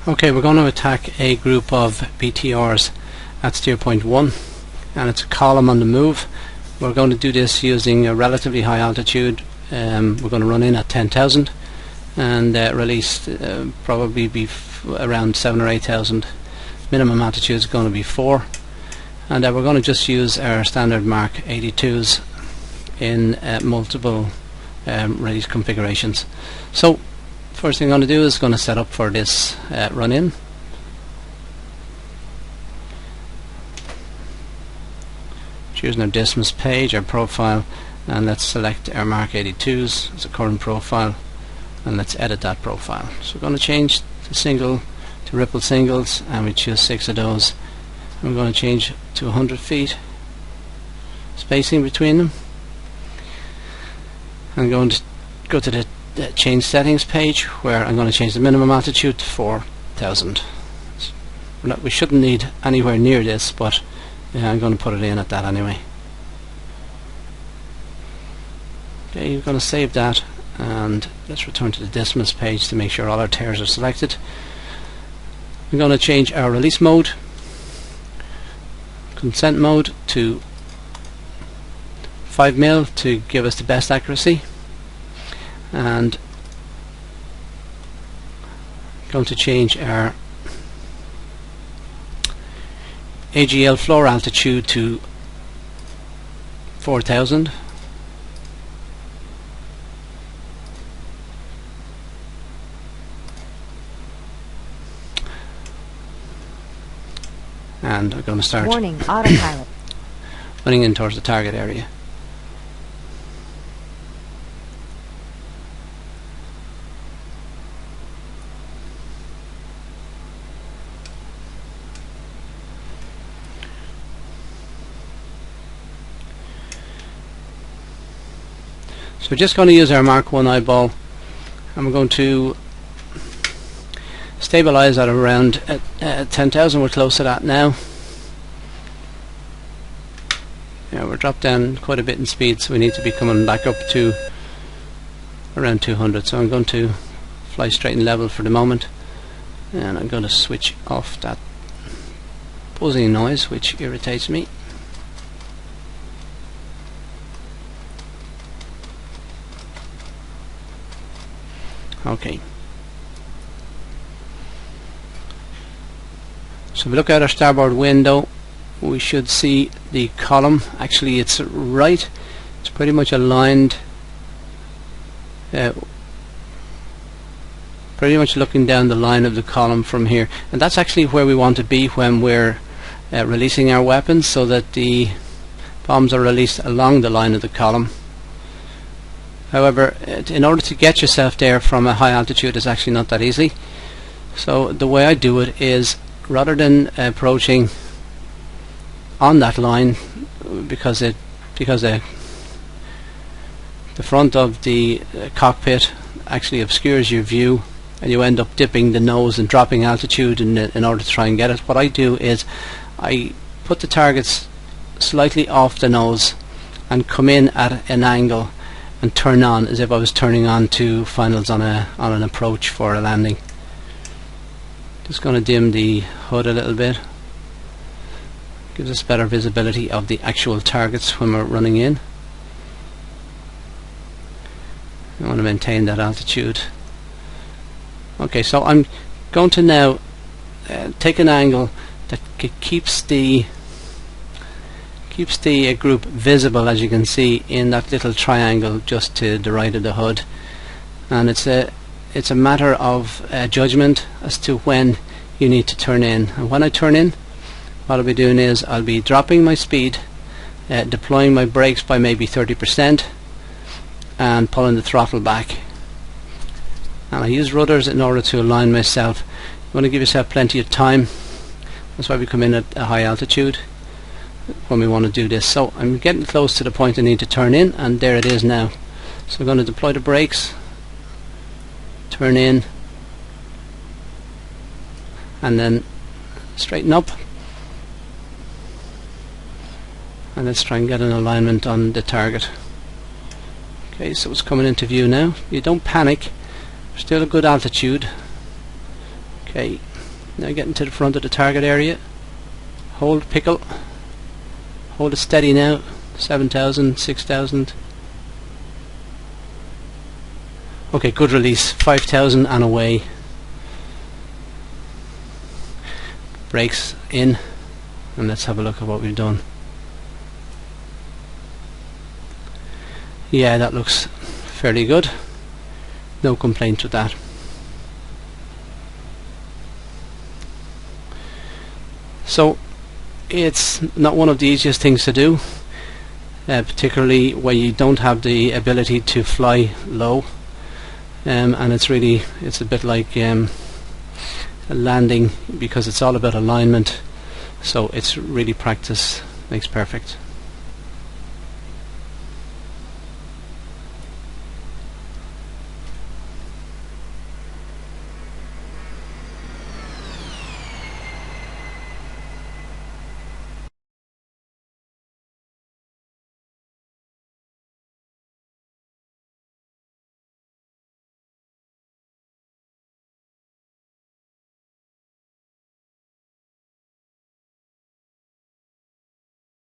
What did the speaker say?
Okay, we're going to attack a group of BTRs at steer point 1, and it's a column on the move. We're going to do this using a relatively high altitude. We're going to run in at 10,000 and release probably be around 7,000 or 8,000. Minimum altitude is going to be 4, and we're going to just use our standard Mark 82's in multiple release configurations. So first thing I'm going to do is going to set up for this run in. Choosing our distance page, our profile, and let's select our Mark 82's as a current profile, and let's edit that profile. So we're going to change the single to ripple singles, and we choose 6 of those. I'm going to change to 100 feet spacing between them. I'm going to go to the change settings page, where I'm going to change the minimum altitude to 4,000. We shouldn't need anywhere near this, but I'm going to put it in at that anyway. Okay, you're going to save that, and let's return to the distance page to make sure all our tears are selected. I'm going to change our release mode, consent mode, to 5 mil to give us the best accuracy, and going to change our AGL floor altitude to 4,000, and I'm going to start warning, autopilot running in towards the target area. So we're just going to use our Mark 1 eyeball, and we're going to stabilize at around 10,000. We're close to that now. Yeah, we're dropped down quite a bit in speed, so we need to be coming back up to around 200. So I'm going to fly straight and level for the moment, and I'm going to switch off that buzzing noise which irritates me. Okay. So if we look out our starboard window, we should see the column. Actually, it's right. It's pretty much aligned. Pretty much looking down the line of the column from here, and that's actually where we want to be when we're releasing our weapons, so that the bombs are released along the line of the column. However, in order to get yourself there from a high altitude is actually not that easy. So the way I do it is, rather than approaching on that line, because the front of the cockpit actually obscures your view, and you end up dipping the nose and dropping altitude in order to try and get it. What I do is I put the targets slightly off the nose and come in at an angle and turn on as if I was turning on to finals on an approach for a landing. Just going to dim the hood a little bit. Gives us better visibility of the actual targets when we're running in. I want to maintain that altitude. Okay, so I'm going to now take an angle that keeps the group visible, as you can see, in that little triangle just to the right of the hood. And it's a matter of judgment as to when you need to turn in. And when I turn in, what I'll be doing is I'll be dropping my speed, deploying my brakes by maybe 30%, and pulling the throttle back. And I use rudders in order to align myself. You want to give yourself plenty of time. That's why we come in at a high altitude when we want to do this. So I'm getting close to the point I need to turn in, and there it is now. So I'm going to deploy the brakes, turn in, and then straighten up, and let's try and get an alignment on the target. Okay, so it's coming into view now. You don't panic. Still a good altitude. Okay, now getting to the front of the target area. Hold pickle. Hold it steady now. 7,000, 6,000. Okay, good release. 5,000 and away. Brakes in, and let's have a look at what we've done. Yeah, that looks fairly good. No complaints with that. So it's not one of the easiest things to do, particularly when you don't have the ability to fly low, and it's a bit like a landing, because it's all about alignment. So it's really practice makes perfect.